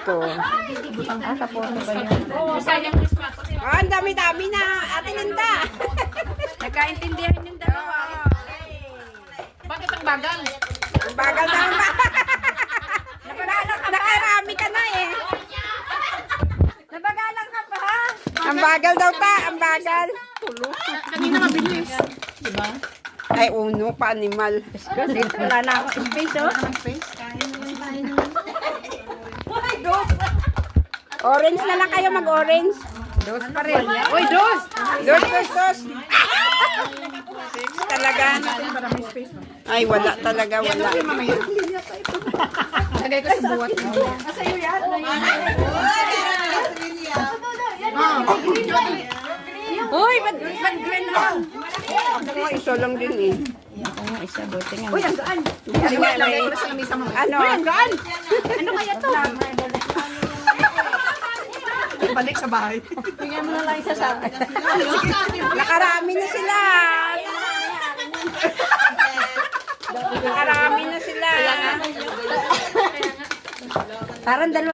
photo. Sa photo ba yun? Ang dami-dami na. Ate Linda. Nagkaintindihan yung dalawa. Bakit ang bagal? Ang bagal naman. Nakarami ka na eh. Nabagalang ka pa ha? Ang bagal daw ta. Ang bagal. Kanina mabilis. Diba? Ay, uno pa, animal. Kasi wala na ako space oh. Orange na lang kayo, mag-orange. Dos pa rin. Uy, dos! Dos. Talaga. Ay, wala talaga, wala. Lagay ko sa buwat. Uy, ba't green lang? Ako, isa lang din eh. Ako nga isa, buti nga. Uy, ang gaan. Lagay ko na sa lamisa mamaya. Ano? Uy, ang gaan! Ano kaya to? Balik sa bahay. Bigyan mo na lang isa sa akin. Nakarami na sila. Nakarami na sila. Parang dalawa.